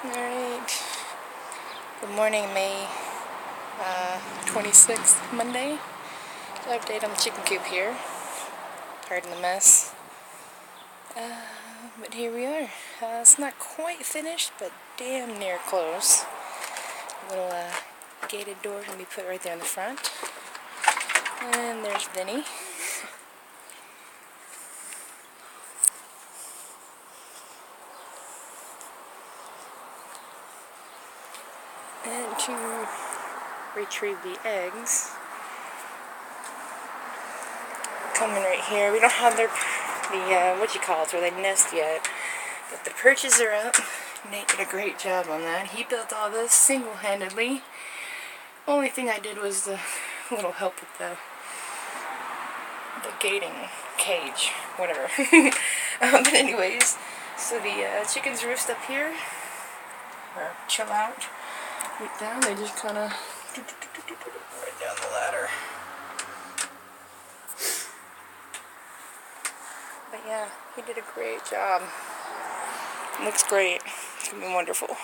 Alright. Good morning, May 26th, Monday. Update on the chicken coop here. Pardon the mess. But here we are. It's not quite finished, but damn near close. A little gated door can be put right there in the front. And there's Vinny. And to retrieve the eggs, coming right here. We don't have their where they nest yet, but the perches are up. Nate did a great job on that. He built all this single-handedly. Only thing I did was a little help with the gating cage, whatever. But anyways, so the chickens roost up here, or chill out, right down. They just kind of right down the ladder. But yeah, he did a great job. Looks great. It's gonna be wonderful.